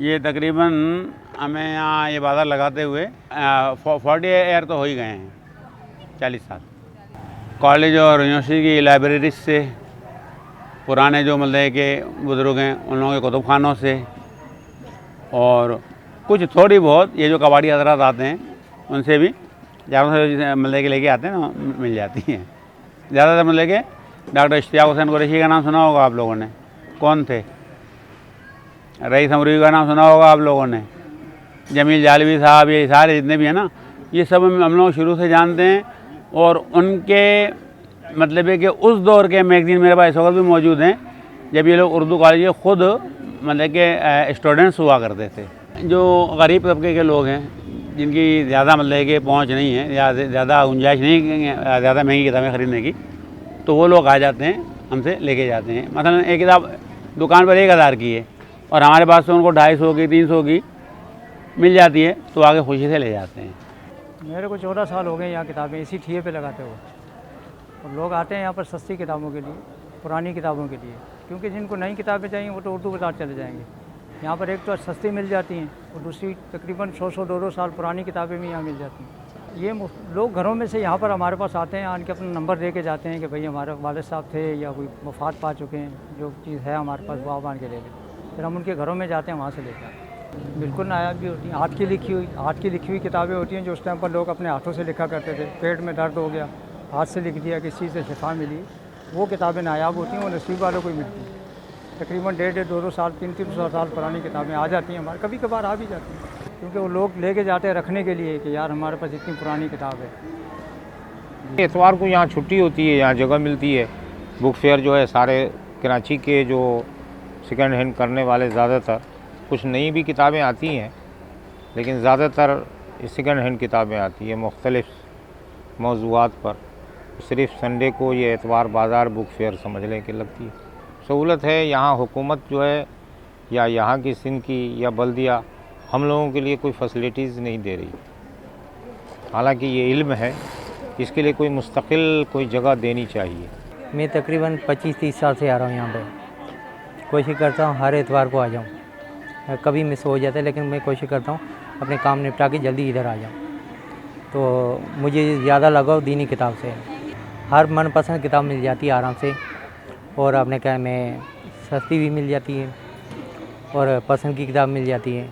ये तकरीबन हमें यहाँ ये बाज़ार लगाते हुए 40 ईयर तो हो ही गए हैं, 40 साल। कॉलेज और यूनिवर्सिटी की लाइब्रेरी से, पुराने जो मतलब के बुज़ुर्ग हैं उन लोगों के कुतुब खानों से, और कुछ थोड़ी बहुत ये जो कबाड़ी हजरात आते हैं उनसे भी ज़्यादा से मतलब के लेके आते हैं ना, मिल जाती हैं। ज़्यादातर मतलब के डॉक्टर इश्तियाक हुसैन कुरैशी का नाम सुना होगा आप लोगों ने, कौन थे? रईस अमरूई का नाम सुना होगा आप लोगों ने, जमील जालवी साहब, ये सारे जितने भी हैं ना, ये सब हम लोग शुरू से जानते हैं। और उनके मतलब है कि उस दौर के मैगज़ीन मेरे पास इस वक्त भी मौजूद हैं जब ये लोग उर्दू कॉलेज में ख़ुद मतलब के स्टूडेंट्स हुआ करते थे। जो गरीब तबके के लोग हैं जिनकी ज़्यादा मतलब कि पहुँच नहीं है या ज़्यादा गुंजाइश नहीं है ज़्यादा महंगी किताबें ख़रीदने की, तो वो लोग आ जाते हैं, हमसे लेके जाते हैं। मसलन एक किताब दुकान पर 1000 की है और हमारे पास से उनको 250 की 300 की मिल जाती है, तो आगे खुशी से ले जाते हैं। मेरे को 14 साल हो गए यहाँ किताबें इसी ठिए पे लगाते हुए, और लोग आते हैं यहाँ पर सस्ती किताबों के लिए, पुरानी किताबों के लिए, क्योंकि जिनको नई किताबें चाहिए वो तो उर्दू बाज़ार चले जाएंगे। यहाँ पर एक तो सस्ती मिल जाती हैं और दूसरी तकरीबन 100-200 साल पुरानी किताबें भी यहाँ मिल जाती हैं। ये लोग घरों में से यहाँ पर हमारे पास आते हैं, आन के अपना नंबर दे के जाते हैं कि भाई हमारे वालिद साहब थे या कोई वफ़ात पा चुके हैं, जो चीज़ है हमारे पास वो आप आन के ले लें। फिर हम उनके घरों में जाते हैं, वहाँ से लेते हैं। बिल्कुल नायाब भी होती हैं, हाथ की लिखी हुई किताबें होती हैं, जो उस टाइम पर लोग अपने हाथों से लिखा करते थे। पेट में दर्द हो गया, हाथ से लिख दिया, किसी चीज़ से शिफा मिली, वो किताबें नायाब होती हैं, वो नसीब वालों को ही मिलती हैं। तकरीबन 1.5-2 साल 300 साल पुरानी किताबें आ जाती हैं हमारे, कभी कभार आ भी जाती हैं, क्योंकि वो लोग लेके जाते हैं रखने के लिए कि यार हमारे पास इतनी पुरानी किताब है। इतवार को यहाँ छुट्टी होती है, यहाँ जगह मिलती है। बुक फेयर जो है सारे कराची के जो सेकंड हैंड करने वाले ज़्यादातर, कुछ नई भी किताबें आती हैं लेकिन ज़्यादातर सेकंड हैंड किताबें आती हैं मुख्तलिफ़ मौज़ूआत पर। सिर्फ संडे को ये इतवार बाज़ार बुक फेयर समझ लें कि लगती है। सहूलत है यहाँ, हुकूमत जो है या यहाँ की सिंध की या बल्दिया हम लोगों के लिए कोई फैसिलिटीज़ नहीं दे रही। हालांकि ये इल्म है, इसके लिए कोई मुस्तकिल कोई जगह देनी चाहिए। मैं तकरीबन 25-30 साल से आ रहा हूँ यहाँ पे, कोशिश करता हूँ हर एतवार को आ जाऊँ। कभी मिस हो जाता है लेकिन मैं कोशिश करता हूँ अपने काम निपटा के जल्दी इधर आ जाऊँ। तो मुझे ज़्यादा लगाव दीनी किताब से है, हर मनपसंद किताब मिल जाती है आराम से, और आपने कहा में सस्ती भी मिल जाती है और पसंद की किताब मिल जाती है।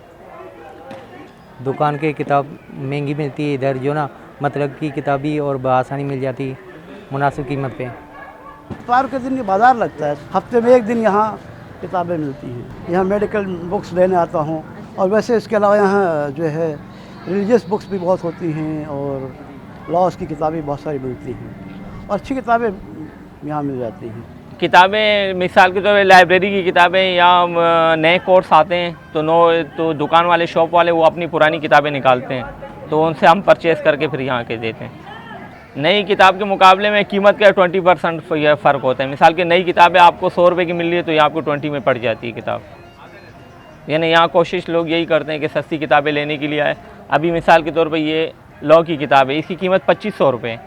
दुकान की किताब महंगी मिलती है, इधर जो ना मतलब की किताब भी और बआसानी मिल जाती है मुनासिब कीमत पे। इतवार के दिन ये बाज़ार लगता है, हफ्ते में एक दिन यहाँ किताबें मिलती हैं। यहाँ मेडिकल बुक्स लेने आता हूँ, और वैसे इसके अलावा यहाँ जो है रिलीजियस बुक्स भी बहुत होती हैं और लॉस की किताबें बहुत सारी मिलती हैं, और अच्छी किताबें यहाँ मिल जाती हैं। किताबें मिसाल के तौर पर लाइब्रेरी की किताबें या नए कोर्स आते हैं तो दुकान वाले, शॉप वाले वो अपनी पुरानी किताबें निकालते हैं, तो उनसे हम परचेज़ करके फिर यहाँ के देते हैं। नई किताब के मुकाबले में कीमत का 20% फ़र्क होता है। मिसाल के नई किताबें आपको 100 रुपये की मिल रही है तो ये आपको 20 में पड़ जाती है किताब। यानी यहाँ कोशिश लोग यही करते हैं कि सस्ती किताबें लेने के लिए आए। अभी मिसाल के तौर पर ये लॉ की किताब है, इसकी कीमत 2500 रुपये,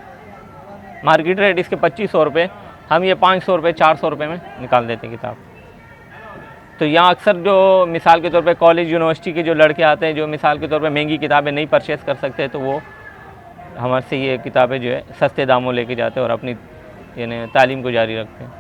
मार्केट रेट इसके 2500 रुपये, हम ये 500 रुपये 400 रुपये में निकाल देते हैं किताब। तो यहाँ अक्सर जो मिसाल के तौर पे कॉलेज यूनिवर्सिटी के जो लड़के आते हैं, जो मिसाल के तौर पे महंगी किताबें नहीं परचेज़ कर सकते, तो वो हमारे से ये किताबें जो है सस्ते दामों लेके जाते हैं और अपनी यानी तालीम को जारी रखते हैं।